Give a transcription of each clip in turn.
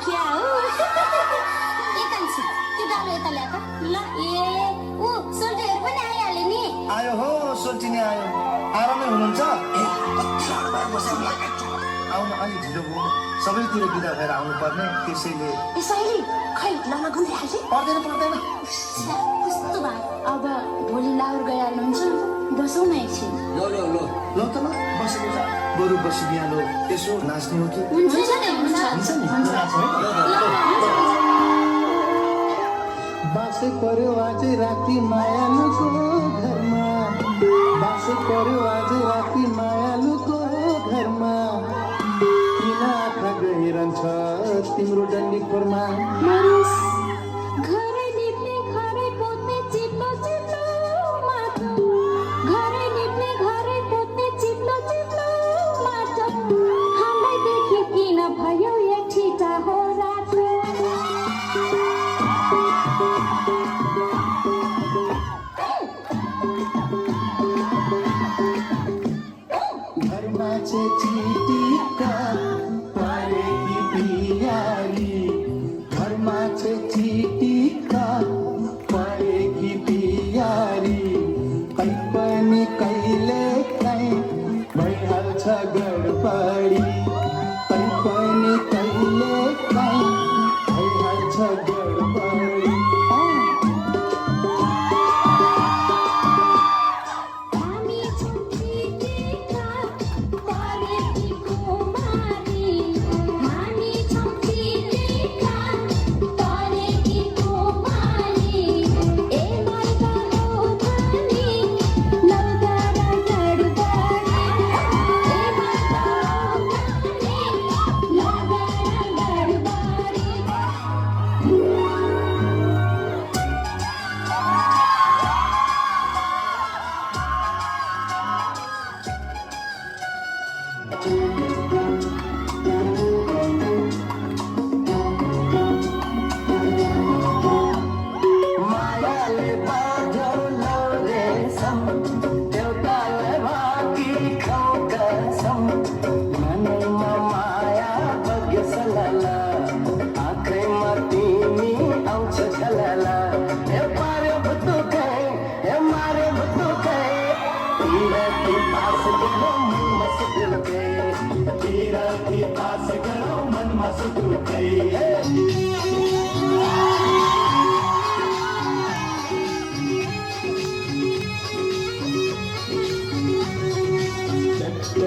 क्या हो एकैछिन त्यो डालो यता ल्याक ल ए ऊ सोल्टीहरु पनि आइहाले नि आयो हो सोल्टी नि आयो आरामै हुनुहुन्छ आउन अलि ढिलो भयो सबैतिर बिदा भएर आउनु पर्ने त्यसैले यसैले खै लग्न घुम्दै पर्दैन कस्तो भयो अब भोलि लाउर गइहाल्नुहुन्छ बसौँ न एकछिन ल त ल बसेको छ बरु बसी बिहालो यसो नाच्ने हो कि हुन्छ नि बास पर्यो आज राति मायालुको घरमा बास पर्यो आज राति मायालुको घरमा किन आँखा गइरहन्छ तिम्रो डन्डी खोरमा घरै लिप्ने घरै पोत्ने चिप्लो चिप्लो माटो घरै लिप्ने घरै पोत्ने चिप्लो चिप्लो माटो हामीलाई देखि किन भयो एक ठिटा हो रातो घरमा चाहिँ चिटिक्का परेकी बिहारी घरमा चाहिँ चिटिक्का परेकी बिहारी कहीँ पनि कहिले काहीँ भइहाल्छ गडबडी कहीँ पनि कहिले काहीँ भइहाल्छ गडबडी हामी छम्किएका परेकी कुमारी हामी छम्किएका परेकी कुमारी ए माइका हो धानी लौगारा गडबडी ए माइका हो धानी लौगारा मायाले बाझौलो रेशम देउतालाई भाकी खाऊ कसम मनैमा माया बग्यो सलला आँखैमा तिमी आउँछ झलला ए पार्यो भुतुकै ए मार्यो भुतुकै तिरती पास गयो मनमा सुटुकै तिरती पास गयो मनमा सुटुकै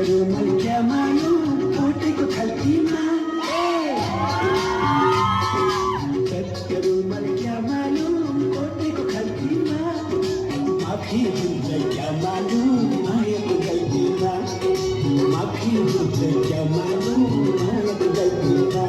रुमल क्या मानो पोटेको खल्तीमा रुमल क्या मानो पोटेको खल्तीमा माफी हुन्छ क्या मानो मायाको गल्तीमा माफी हुन्छ क्या मानो मायाको गल्तीमा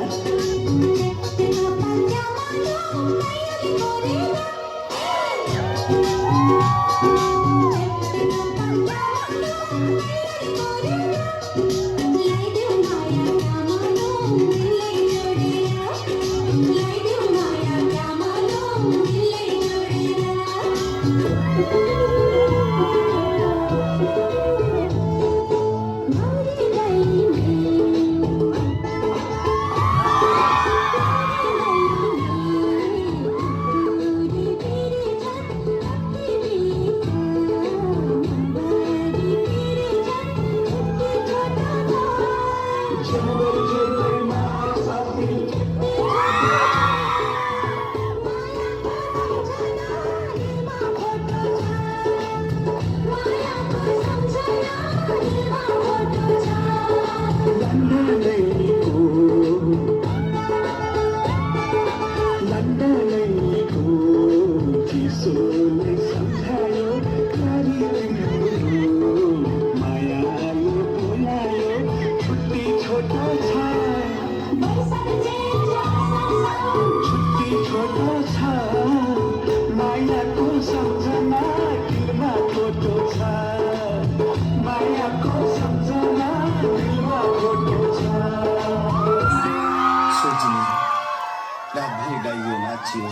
रातभरि गाइयो नाचियो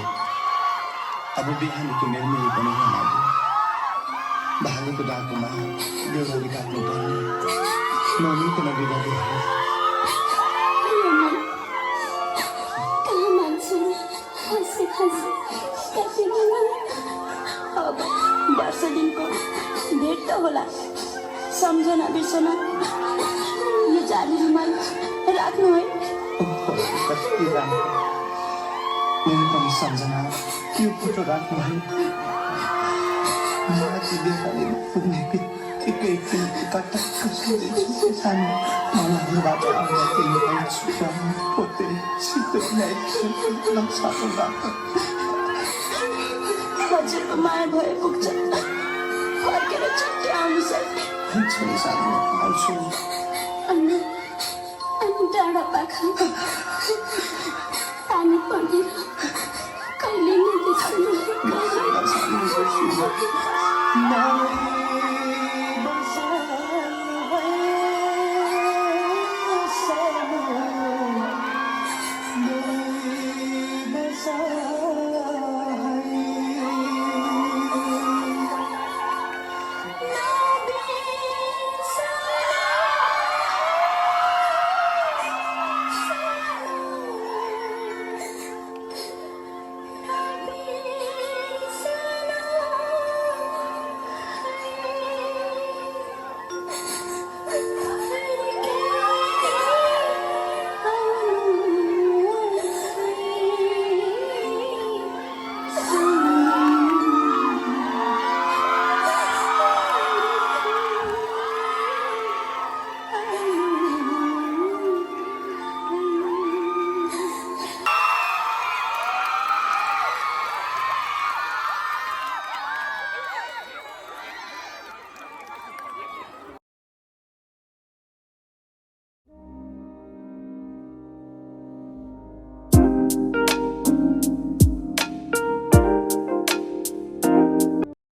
अब बिहानको मेलमेली पनि लाग्यो भागेको डाकोमा बेहोरी काट्नु पर्ने मम्मीको नबिगारी के जाने मेरो पनि सम्झना यो फोटो राख्नुभयो माथि देखाले पुग्ने बित्तिकै कटक्क सुन्दैछु सानो मलाहरूबाट आउँदा तिमीलाई छुट्याउनु पोते सिधै ल्याइदिन्छु नक्साको बाटो हजुरको माया भए पुग्छ फर्केर छुट्टी आउनु सक्ने छोरी सानो आउँछु अनि डाँडा पाखा पानी पर्दैन कहिले नै